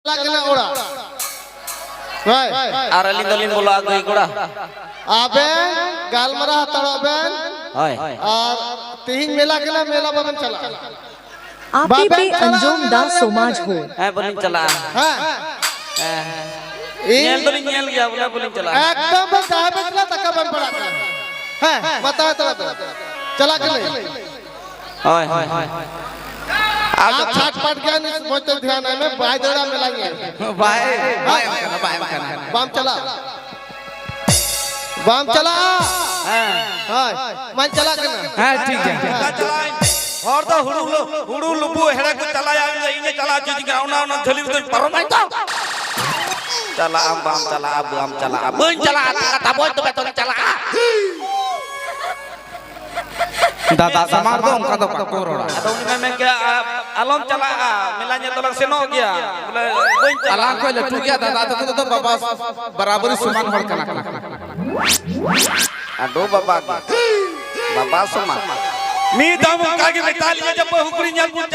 Oड़ा Ar alin dalin bola agui koda. Aben galmara hatara ben और तीन मेला के ना मेला बबन चला आपी पे अंजुम दा समाज हो है बोलिंग चला हाँ नेल बोलिंग नेल गया बोला बोलिंग चला एकदम कहाँ पे चला तक बन पड़ा है बता चला के ले हाय हाय आप छाट पाट गया नहीं बहुत ध्यान है मैं बाय दौड़ा मेला गया बाय बाम चला हाँ मैं चला के ना हाँ ठीक है और तो हुड़ू लुबू हेड़ा को चला यार इन्हें चला चीज़ ग्राउंड ना झली तो परो नहीं तो चला आम चला बन चला तब तो बेतन चला दादा समार दो उनका तो कोरोना तो उनमें मैं क्या आलम चला मिलाने तो लग से न हो गया बोले बन चला कोई लटू गया दादा तो बाबा बराबरी समान हड़ कना अडो बाबा समान मी दम का के बेतालिया जब बहुकुरी न्यालपुर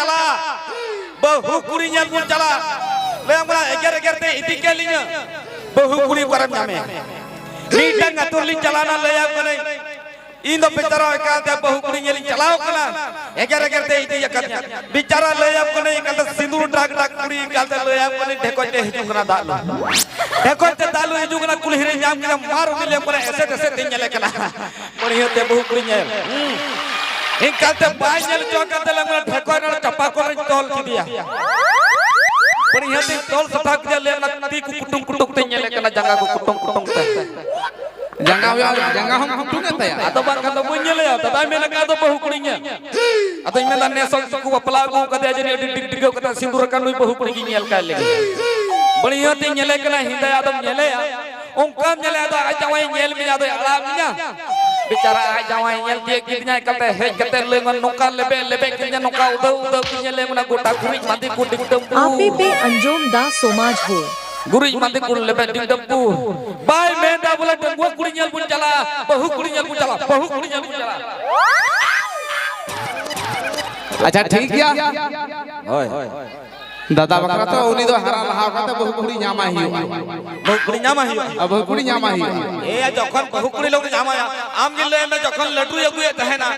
चला ले हमरा 11 ते इति के लिया बहुकुरी करम नामे मी टंग तुरली चलाना ले आप करे इन दो बेचारा का ते बहुकुरी न्याली चलाओ कना 11 ते इति यकन्या बेचारा ले आप करे कल सिंदूर डाक कुड़ी कल ले आप करे ढेकोते हिजुगना दालो ढेकोते दालो हिजुगना कुलहिरे जाम के मारो मिले करे ऐसे तीन न्याले कना बढ़िया ते बहुकुरी न्याल इन कहते बाई जल चौका ते लगना ठेको न चप्पा को तोल की दिया पर यहां से तोल सटाक दे ले नती को कुटुम ते ले कना जंगा को कुटुम ते जंगा हम कुटुम ते अतो बार का तो बुन ले आता ताई में का तो बहु कुड़िया अतो में ने सं को अपला को कदे जरी डिग कता सिंदूर का नुई बहु कुड़ी नेल का ले बढ़िया ते ले कना हिंदा आदम ले ओंका ले आता आ जावे नेल में आदो आराम न्या बिचारा आ जावा नेल के कितnya कते हेज कते लेंगन नोका लेबे कितnya नोका उदौ कितnya लेमना गोटा गुरिज मांदी को डिगडम आपी पे अंजुम दा समाज हो गुरिज मांदी को लेबे डिगडम बाय मेंदा बोला टंगवा कुड़ी नेल बुन चला बहु कुड़ी नेल बुन चला अच्छा ठीक है होय दादा बकरा तो उनी दो हरा लहा का बहु कुड़ी न्यामा ही अब बहु कुड़ी न्यामा ही ए जखन बहु कुड़ी लोग न्यामा आम जिले में जखन लड्डू यगुए तहे ना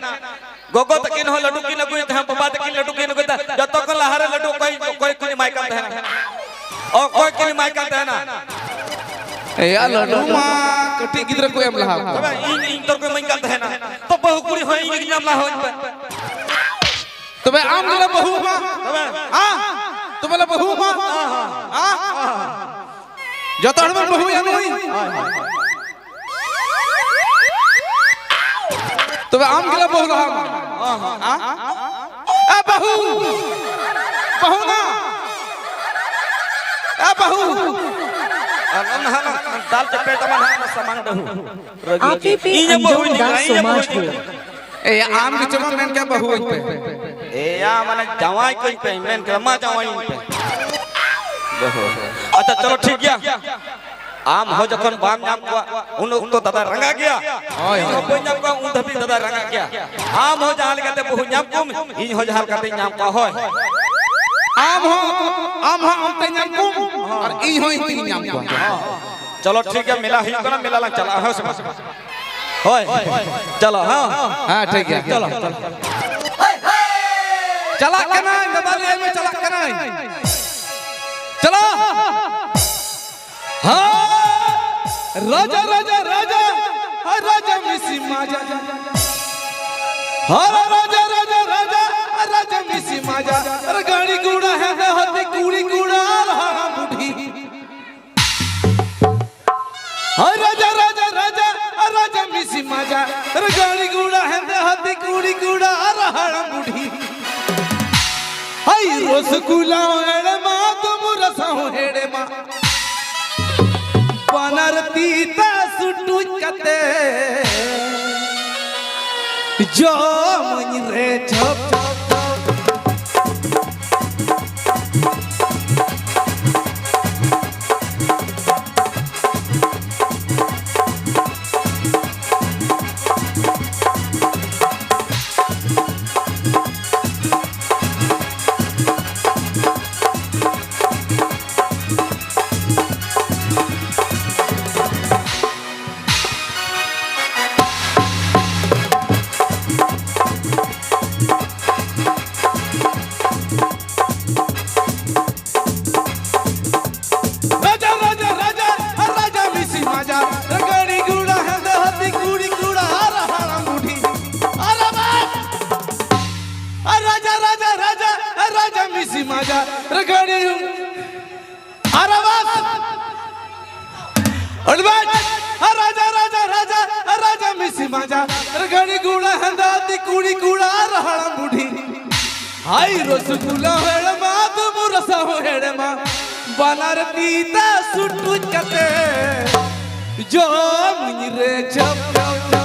गोगो तकिन हो लड्डू की नगुए तहे बाबा तकिन लड्डू की नगुए जतो को लहारे लड्डू कोई कोई माइका तहे ना और कोई कोई माइका तहे ना ए या लड्डू मा कटी गिदर को एम लहा तबे इन तोर को माइका तहे ना तो बहु कुड़ी होई इन नाम ला हो तबे आम गिला बहु मा तबे हां तुम्हारा बहु मा हां जतो हर बहु या नहीं तबे आम गिला बहु लहा हां ए बहु ना ए बहु दाल चप्पे तमन सामान दहु आपी पे अंजुम दा समाज हो ए आम के चमा मेन क्या बहु पे ए या माने जवाई कोई पे मेन रमा जवाई पे अच्छा चलो ठीक गया आम हो जखन बाम नाम को उन तो दादा रंगा गया ओय हो नाम को उन धबी दादा रंगा गया आम हो जहां कहते बहु नाम को इन हो जहां कहते नाम का होय आम हो हम ते नाम को और ई हो ती नाम को चलो ठीक है मिला ही ना मिला लग चला हो होय चलो हां ठीक है चलो चला कना गदालिया में चला कना चलो हाँ राजा राजा राजा राजा मिसी माजा हाँ राजा राजा राजा राजा मिसी माजा अरे गाड़ी कूड़ा है हाथी कूड़ी कूड़ा रहा बुढ़ी हाँ राजा राजा राजा राजा मिसी माजा अरे गाड़ी कूड़ा है हाथी कूड़ी कूड़ा रहा बुढ़ी हाय रसगुल्ला हेड़े माँ तुम रसाओ हेड़े माँ पनर तीता सुटू कते जो मन रे छप मजा रे गाड़ी गुड़ा हंदा ती कुड़ी कुड़ा रहड़ा बुढ़ी हाय रसगुल्ला हेड़ मा तुम रसा हो हेड़ मा बनार पीता सुटू कते जो मुझे रे जब